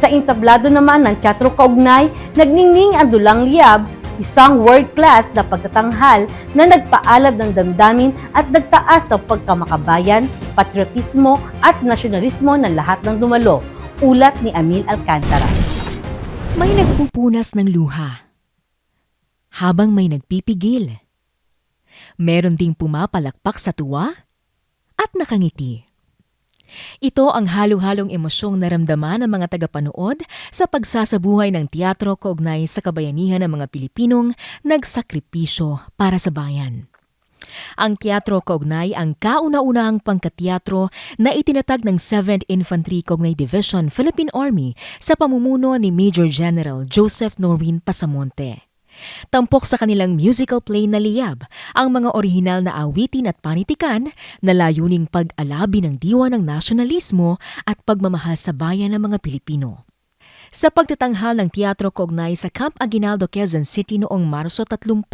Sa entablado naman ng Teatro Kaugnay, nagningning ang Dulang Liab, isang world-class na pagtatanghal na nagpaalab ng damdamin at nagtaas ng pagkamakabayan, patriotismo at nasyonalismo ng lahat ng dumalo. Ulat ni Amil Alcantara. May nagpupunas ng luha habang may nagpipigil. Meron ding pumapalakpak sa tuwa at nakangiti. Ito ang halo-halong emosyong naramdaman ng mga tagapanood sa pagsasabuhay ng teatro kaugnay sa kabayanihan ng mga Pilipinong nagsakripisyo para sa bayan. Ang teatro kaugnay ang kauna-unahang pangkateatro na itinatag ng 7th Infantry Kaugnay Division Philippine Army sa pamumuno ni Major General Joseph Norwin Pasamonte. Tampok sa kanilang musical play na Liab ang mga orihinal na awitin at panitikan na layuning pag-alabi ng diwa ng nasyonalismo at pagmamahal sa bayan ng mga Pilipino. Sa pagtatanghal ng teatro kaugnay sa Camp Aguinaldo, Quezon City noong Marso 30,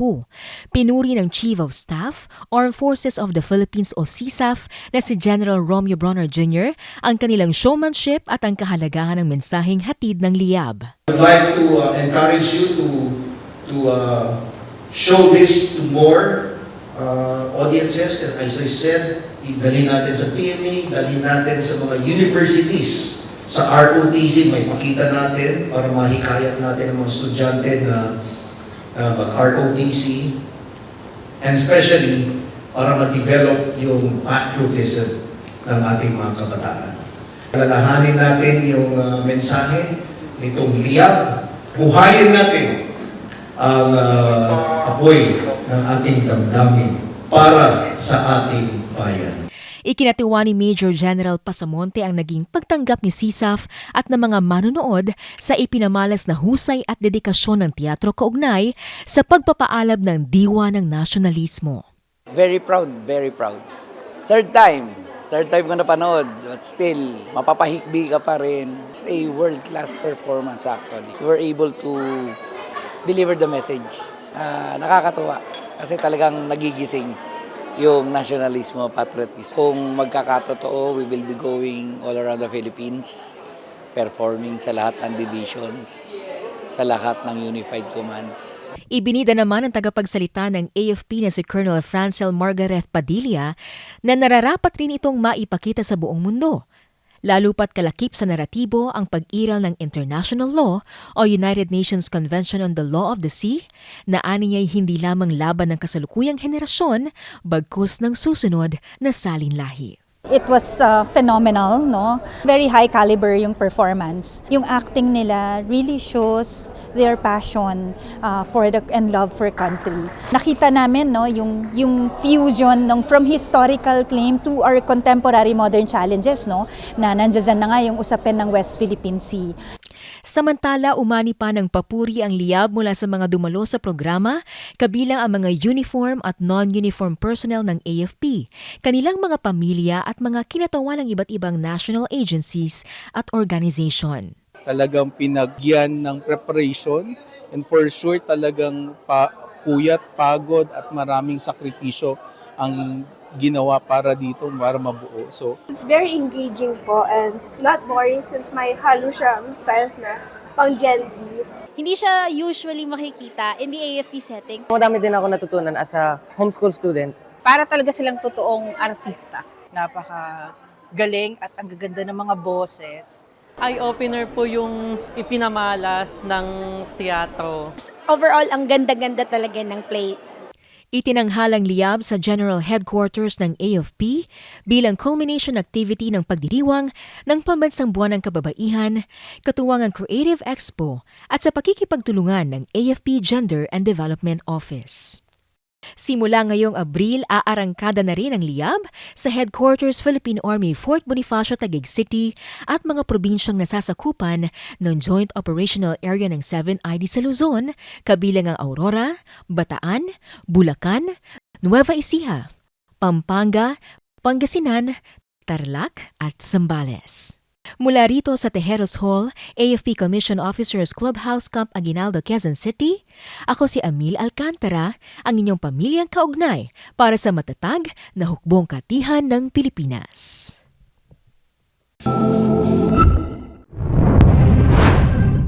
pinuri ng Chief of Staff, Armed Forces of the Philippines o CSAF na si General Romeo Bronner Jr. ang kanilang showmanship at ang kahalagahan ng mensaheng hatid ng Liab. I'd like to encourage you to show this to more audiences. As I said, dalhin natin sa PMA, dalhin natin sa mga universities. Sa ROTC, may pakita natin para mahikayat natin ang mga estudyante na mag-ROTC. And especially, para ma-develop yung patriotism ng ating mga kabataan. Alalahanin natin yung mensahe nitong Liab. Buhayin natin ang apoy ng ating damdamin para sa ating bayan. Ikinatuwa ni Major General Pasamonte ang naging pagtanggap ni CSAF at ng mga manonood sa ipinamalas na husay at dedikasyon ng teatro kaugnay sa pagpapaalab ng diwa ng nasyonalismo. Very proud, very proud. Third time ko napanood, but still, mapapahikbi ka pa rin. It's a world-class performance actually. We were able to deliver the message. Nakakatuwa kasi talagang nagigising yung nationalismo, patriotism. Kung magkakatotoo, we will be going all around the Philippines, performing sa lahat ng divisions, sa lahat ng unified commands. Ibinida naman ang tagapagsalita ng AFP na si Colonel Francel Margaret Padilla na nararapat rin itong maipakita sa buong mundo. Lalo pat kalakip sa naratibo ang pag-iral ng international law o United Nations Convention on the Law of the Sea na aniya'y hindi lamang laban ng kasalukuyang henerasyon bagkus ng susunod na salinlahi. It was phenomenal, no? Very high caliber yung performance. Yung acting nila really shows their passion and love for country. Nakita namin, no, yung fusion from historical claim to our contemporary modern challenges, no, na nandiyan na nga yung usapin ng West Philippine Sea. Samantala, umani pa ng papuri ang Liab mula sa mga dumalo sa programa, kabilang ang mga uniform at non-uniform personnel ng AFP, kanilang mga pamilya at mga kinatawa ng iba't ibang national agencies at organization. Talagang pinagyan ng preparation and for sure talagang puyat, pagod at maraming sakripisyo ang ginawa para dito, para mabuo. So, it's very engaging po and not boring since may halo siya styles na pang Gen Z. Hindi siya usually makikita in the AFP setting. Madami din ako natutunan as a homeschool student. Para talaga silang totoong artista. Napakagaling at ang gaganda ng mga boses. Eye-opener po yung ipinamalas ng teatro. Overall, ang ganda-ganda talaga ng play. Itinanghalang Liab sa General Headquarters ng AFP bilang culmination activity ng pagdiriwang ng Pambansang Buwan ng Kababaihan, katuwang ang Creative Expo at sa pakikipagtulungan ng AFP Gender and Development Office. Simula ngayong Abril, aarangkada na rin ang Liab sa Headquarters Philippine Army Fort Bonifacio, Taguig City at mga probinsyang nasasakupan ng Joint Operational Area ng 7ID sa Luzon, kabilang ang Aurora, Bataan, Bulacan, Nueva Ecija, Pampanga, Pangasinan, Tarlac at Zambales. Mula rito sa Tejeros Hall, AFP Commission Officers Clubhouse, Camp Aguinaldo, Quezon City, ako si Amil Alcantara, ang inyong pamilyang kaugnay para sa matatag na hukbong katihan ng Pilipinas.